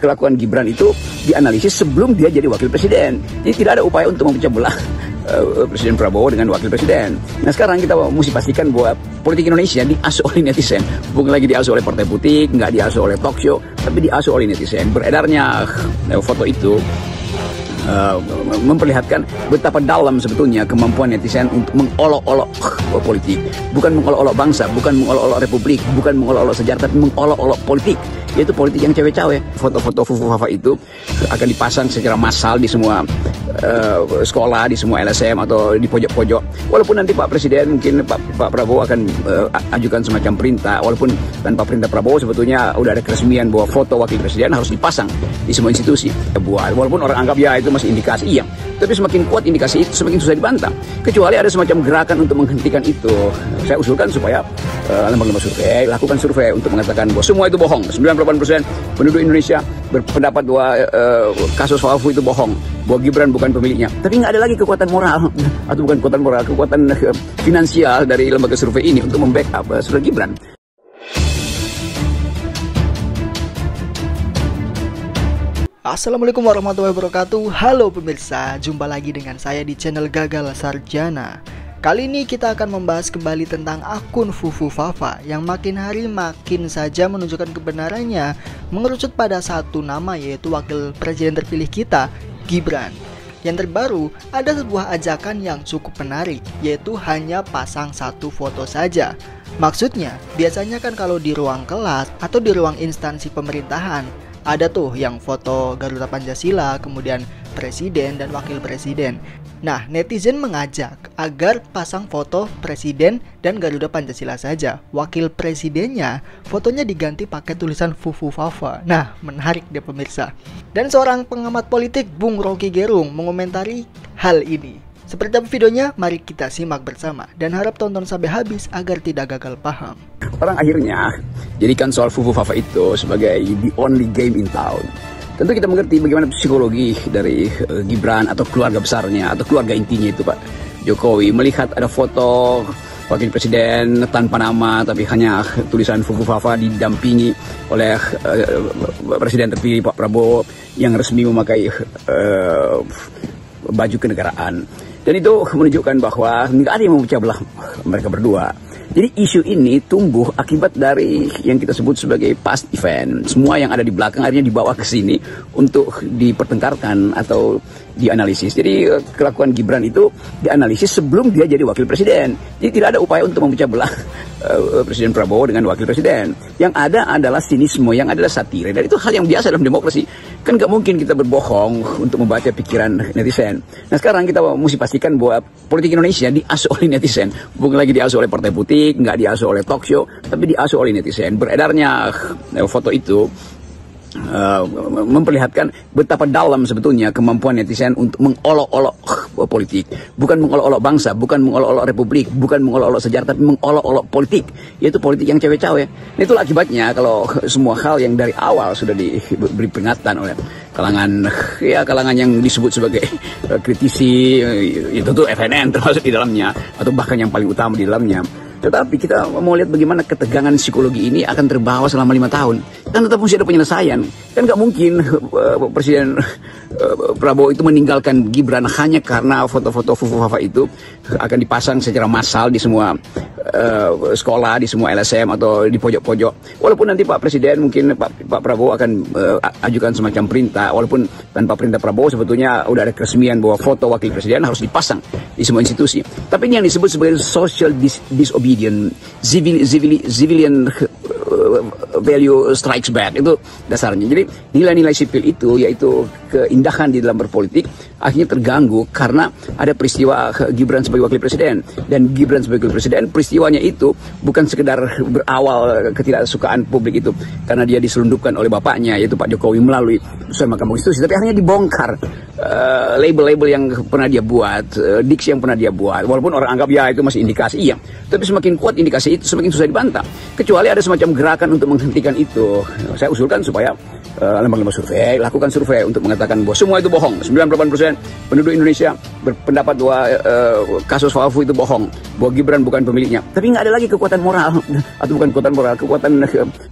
Kelakuan Gibran itu dianalisis sebelum dia jadi wakil presiden. Jadi tidak ada upaya untuk memecah belah Presiden Prabowo dengan wakil presiden. Nah sekarang kita mesti pastikan bahwa politik Indonesia diasuh oleh netizen. Bukan lagi diasuh oleh partai politik, nggak diasuh oleh talk show, tapi diasuh oleh netizen. Beredarnya foto itu memperlihatkan betapa dalam sebetulnya kemampuan netizen untuk mengolok-olok politik. Bukan mengolok-olok bangsa, bukan mengolok-olok republik, bukan mengolok-olok sejarah, tapi mengolok-olok politik. Yaitu politik yang cewek-cewek. Foto-foto Fufu Fafa itu akan dipasang secara massal di semua sekolah, di semua LSM atau di pojok-pojok. Walaupun nanti Pak Presiden mungkin Pak Prabowo akan ajukan semacam perintah, walaupun tanpa perintah Prabowo sebetulnya udah ada keresmian bahwa foto wakil presiden harus dipasang di semua institusi. Walaupun orang anggap ya itu masih indikasi, iya. Tapi semakin kuat indikasi itu, semakin susah dibantah. Kecuali ada semacam gerakan untuk menghentikan itu. Saya usulkan supaya lembaga-lembaga survei lakukan survei untuk mengatakan bahwa semua itu bohong. 98% penduduk Indonesia berpendapat bahwa kasus Fufu itu bohong, bahwa Gibran bukan pemiliknya. Tapi nggak ada lagi kekuatan moral, atau bukan kekuatan moral, kekuatan finansial dari lembaga survei ini untuk membackup saudara Gibran. Assalamualaikum warahmatullahi wabarakatuh. Halo pemirsa, jumpa lagi dengan saya di channel Gagal Sarjana. Kali ini kita akan membahas kembali tentang akun Fufu Fafa yang makin hari makin saja menunjukkan kebenarannya mengerucut pada satu nama, yaitu wakil presiden terpilih kita, Gibran. Yang terbaru, ada sebuah ajakan yang cukup menarik, yaitu hanya pasang satu foto saja. Maksudnya, biasanya kan kalau di ruang kelas atau di ruang instansi pemerintahan, ada tuh yang foto Garuda Pancasila, kemudian presiden dan wakil presiden. Nah, netizen mengajak agar pasang foto presiden dan Garuda Pancasila saja. Wakil presidennya fotonya diganti pakai tulisan Fufu Fafa. Nah, menarik deh pemirsa. Dan seorang pengamat politik, Bung Rocky Gerung, mengomentari hal ini. Seperti apa videonya? Mari kita simak bersama dan harap tonton sampai habis agar tidak gagal paham. Orang akhirnya jadikan soal Fufu Fafa itu sebagai the only game in town. Tentu kita mengerti bagaimana psikologi dari Gibran atau keluarga besarnya atau keluarga intinya itu Pak Jokowi melihat ada foto wakil presiden tanpa nama tapi hanya tulisan Fufu Fafa didampingi oleh presiden terpilih Pak Prabowo yang resmi memakai baju kenegaraan. Dan itu menunjukkan bahwa nggak ada yang memecah belah mereka berdua. Jadi isu ini tumbuh akibat dari yang kita sebut sebagai past event. Semua yang ada di belakang akhirnya dibawa ke sini untuk dipertengkarkan atau dianalisis. Jadi kelakuan Gibran itu dianalisis sebelum dia jadi wakil presiden. Jadi tidak ada upaya untuk memecah belah Presiden Prabowo dengan wakil presiden. Yang ada adalah sinisme, yang adalah satire. Dan itu hal yang biasa dalam demokrasi. Kan nggak mungkin kita berbohong untuk membaca pikiran netizen. Nah sekarang kita mesti pastikan bahwa politik Indonesia diasuh oleh netizen. Bukan lagi diasuh oleh partai politik, nggak diasuh oleh talk show, tapi diasuh oleh netizen. Beredarnya foto itu memperlihatkan betapa dalam sebetulnya kemampuan netizen untuk mengolok-olok politik. Bukan mengolok-olok bangsa, bukan mengolok-olok republik, bukan mengolok-olok sejarah, tapi mengolok-olok politik. Yaitu politik yang cewek-cewek. Nah, itulah akibatnya kalau semua hal yang dari awal sudah diberi peringatan oleh kalangan yang disebut sebagai kritisi, itu tuh FNN termasuk di dalamnya, atau bahkan yang paling utama di dalamnya. Tetapi kita mau lihat bagaimana ketegangan psikologi ini akan terbawa selama 5 tahun. Dan tetap mesti ada penyelesaian. Kan nggak mungkin Presiden Prabowo itu meninggalkan Gibran hanya karena foto-foto Fufu Fafa itu akan dipasang secara massal di semua sekolah, di semua LSM atau di pojok-pojok. Walaupun nanti Pak Presiden mungkin Pak Prabowo akan ajukan semacam perintah, walaupun tanpa perintah Prabowo sebetulnya udah ada keresmian bahwa foto wakil presiden harus dipasang di semua institusi. Tapi ini yang disebut sebagai social disobedience, civilian value strikes back, itu dasarnya. Jadi nilai-nilai sipil itu, yaitu keindahan di dalam berpolitik, akhirnya terganggu karena ada peristiwa Gibran sebagai wakil presiden. Dan Gibran sebagai wakil presiden, peristiwanya itu bukan sekedar berawal ketidaksukaan publik itu karena dia diselundupkan oleh bapaknya, yaitu Pak Jokowi, melalui putusan Mahkamah Konstitusi, tapi akhirnya dibongkar label-label yang pernah dia buat, diksi yang pernah dia buat. Walaupun orang anggap ya itu masih indikasi, iya. Tapi semakin kuat indikasi itu, semakin susah dibantah. Kecuali ada semacam gerakan gerakan untuk menghentikan itu. Saya usulkan supaya lembaga-lembaga survei lakukan survei untuk mengatakan bahwa semua itu bohong. 98% penduduk Indonesia berpendapat bahwa kasus Fafu itu bohong, bahwa Gibran bukan pemiliknya. Tapi nggak ada lagi kekuatan moral, atau bukan kekuatan moral, kekuatan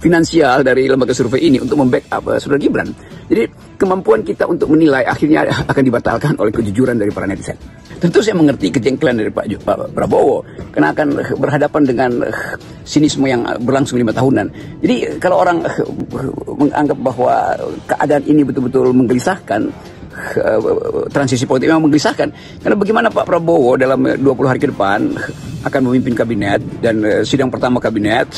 finansial dari lembaga survei ini untuk membackup saudara Gibran. Jadi kemampuan kita untuk menilai akhirnya akan dibatalkan oleh kejujuran dari para netizen. Tentu saya mengerti kejengkelan dari Pak Prabowo karena akan berhadapan dengan sinisme yang berlangsung 5 tahunan. Jadi kalau orang menganggap bahwa keadaan ini betul-betul menggelisahkan, transisi politik memang menggelisahkan. Karena bagaimana Pak Prabowo dalam 20 hari ke depan akan memimpin kabinet, dan sidang pertama kabinet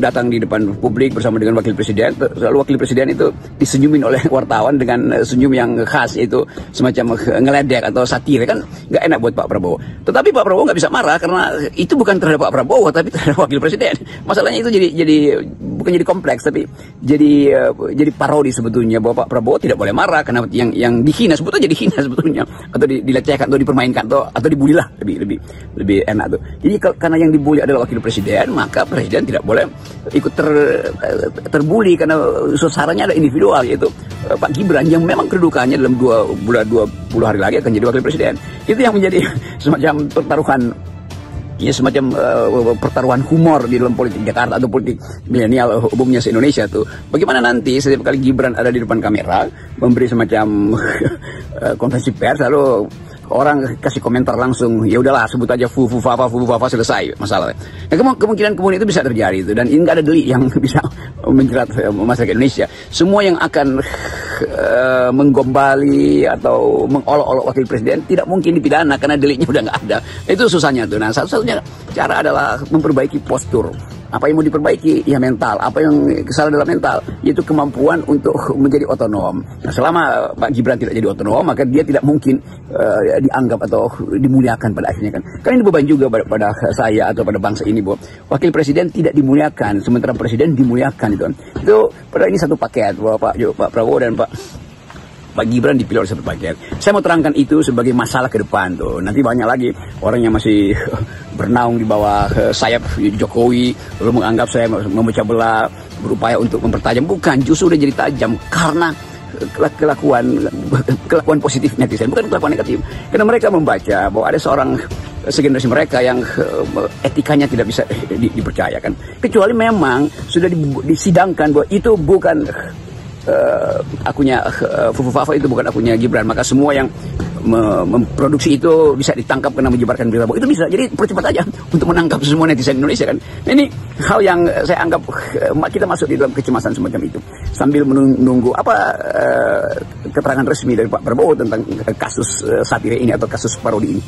datang di depan publik bersama dengan wakil presiden. Lalu wakil presiden itu disenyumin oleh wartawan dengan senyum yang khas, yaitu semacam ngeledek atau satir. Kan nggak enak buat Pak Prabowo. Tetapi Pak Prabowo nggak bisa marah karena itu bukan terhadap Pak Prabowo tapi terhadap wakil presiden. Masalahnya itu jadi bukan jadi kompleks, tapi jadi parodi sebetulnya bahwa Pak Prabowo tidak boleh marah karena yang dihina sebetulnya dihina sebetulnya, atau dilecehkan atau dipermainkan atau dibully lah, lebih enak tuh. Jadi karena yang dibully adalah wakil presiden, maka presiden tidak boleh ikut terbully karena sasarannya ada individual, yaitu Pak Gibran yang memang kedudukannya dalam 20 hari lagi akan jadi wakil presiden. Itu yang menjadi semacam pertaruhan, ya semacam pertaruhan humor di dalam politik Jakarta atau politik milenial umumnya se-Indonesia tuh. Bagaimana nanti setiap kali Gibran ada di depan kamera memberi semacam konferensi pers, lalu orang kasih komentar langsung, ya udahlah sebut aja Fufu Fafa selesai masalah. Nah, kemungkinan itu bisa terjadi itu, dan ini nggak ada delik yang bisa menjerat masyarakat Indonesia. Semua yang akan menggombali atau mengolok-olok wakil presiden tidak mungkin dipidana karena deliknya udah nggak ada. Itu susahnya tuh. Nah, satu-satunya cara adalah memperbaiki postur. Apa yang mau diperbaiki? Ya mental. Apa yang kesalahan dalam mental? Yaitu kemampuan untuk menjadi otonom. Nah, selama Pak Gibran tidak jadi otonom, maka dia tidak mungkin dianggap atau dimuliakan pada akhirnya kan. Karena ini beban juga pada saya atau pada bangsa ini, bahwa wakil presiden tidak dimuliakan, sementara presiden dimuliakan itu kan. Itu pada ini satu paket, bahwa Pak Prabowo dan Pak Gibran dipilih oleh satu paket. Saya mau terangkan itu sebagai masalah ke depan tuh. Nanti banyak lagi orang yang masih bernaung di bawah sayap Jokowi, lalu menganggap saya memecah belah, berupaya untuk mempertajam. Bukan, justru udah jadi tajam karena kelakuan positif netizen, bukan kelakuan negatif. Karena mereka membaca bahwa ada seorang segenerasi mereka yang etikanya tidak bisa dipercayakan. Kecuali memang sudah disidangkan bahwa itu bukan akunnya Fufu Fafa, itu bukan akunnya Gibran, maka semua yang memproduksi itu bisa ditangkap karena menyebarkan berita bohong. Itu bisa. Jadi percepat aja untuk menangkap semua netizen Indonesia kan. Nah, ini hal yang saya anggap kita masuk di dalam kecemasan semacam itu sambil menunggu apa keterangan resmi dari Pak Prabowo tentang kasus satire ini atau kasus parodi ini.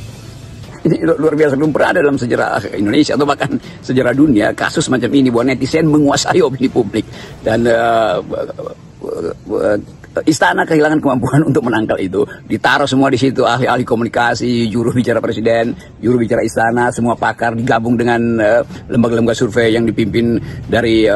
Ini luar biasa, belum pernah ada dalam sejarah Indonesia atau bahkan sejarah dunia kasus macam ini, bahwa netizen menguasai opini publik, dan istana kehilangan kemampuan untuk menangkal itu. Ditaruh semua di situ, ahli-ahli komunikasi, juru bicara presiden, juru bicara istana, semua pakar digabung dengan lembaga-lembaga survei yang dipimpin dari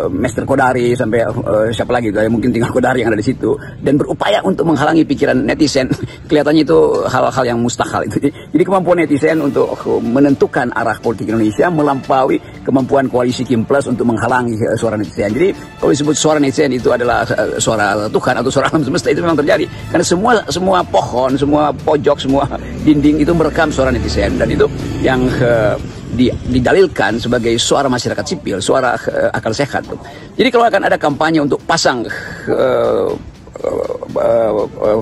Master Kodari sampai siapa lagi, mungkin tinggal Kodari yang ada di situ, dan berupaya untuk menghalangi pikiran netizen. Kelihatannya itu hal-hal yang mustahil itu. Jadi kemampuan netizen untuk menentukan arah politik Indonesia melampaui kemampuan koalisi Kim Plus untuk menghalangi suara netizen. Jadi kalau disebut suara netizen itu adalah suara Tuhan atau suara alam semesta, itu memang terjadi karena semua pohon, semua pojok, semua dinding itu merekam suara netizen, dan itu yang didalilkan sebagai suara masyarakat sipil, suara akal sehat. Jadi kalau akan ada kampanye untuk pasang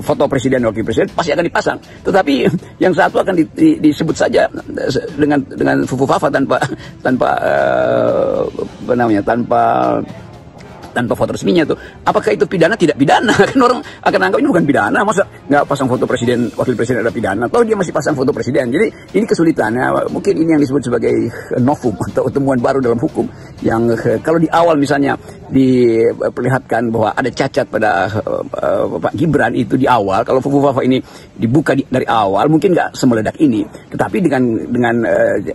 foto presiden dan wakil presiden, pasti akan dipasang, tetapi yang satu akan disebut saja dengan Fufu Fafa tanpa foto resminya tuh. Apakah itu pidana? Tidak pidana. Kan orang akan anggap ini bukan pidana. Masa nggak pasang foto presiden, wakil presiden ada pidana? Kalau dia masih pasang foto presiden. Jadi ini kesulitannya. Mungkin ini yang disebut sebagai novum atau temuan baru dalam hukum. Yang kalau di awal misalnya diperlihatkan bahwa ada cacat pada Pak Gibran itu di awal, kalau Fufu Fafa ini dibuka dari awal, mungkin nggak semeledak ini. Tetapi dengan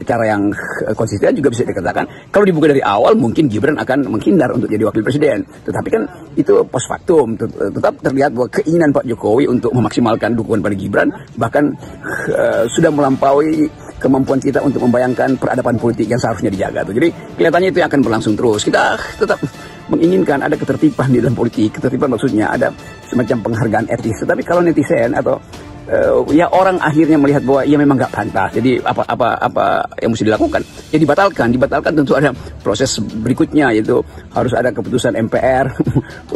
cara yang konsisten juga bisa dikatakan kalau dibuka dari awal, mungkin Gibran akan menghindar untuk jadi wakil presiden. Tetapi kan itu post factum, tetap terlihat bahwa keinginan Pak Jokowi untuk memaksimalkan dukungan pada Gibran bahkan sudah melampaui kemampuan kita untuk membayangkan peradaban politik yang seharusnya dijaga tuh. Jadi kelihatannya itu akan berlangsung terus. Kita tetap menginginkan ada ketertiban di dalam politik. Ketertiban maksudnya ada semacam penghargaan etis. Tetapi kalau netizen atau ya orang akhirnya melihat bahwa ia memang nggak pantas. Jadi apa yang mesti dilakukan? Ya dibatalkan tentu ada proses berikutnya, yaitu harus ada keputusan MPR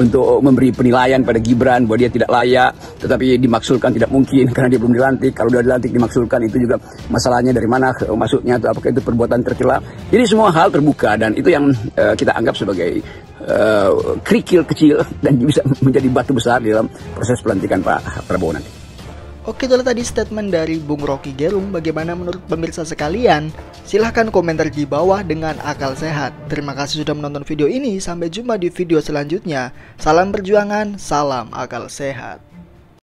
untuk memberi penilaian pada Gibran bahwa dia tidak layak, tetapi dimaksudkan tidak mungkin karena dia belum dilantik. Kalau dia dilantik dimaksudkan, itu juga masalahnya dari mana masuknya atau apakah itu perbuatan tercela. Jadi semua hal terbuka dan itu yang kita anggap sebagai kerikil kecil dan bisa menjadi batu besar di dalam proses pelantikan Pak Prabowo nanti. Oke, itulah tadi statement dari Bung Rocky Gerung. Bagaimana menurut pemirsa sekalian? Silahkan komentar di bawah dengan akal sehat. Terima kasih sudah menonton video ini. Sampai jumpa di video selanjutnya. Salam perjuangan, salam akal sehat.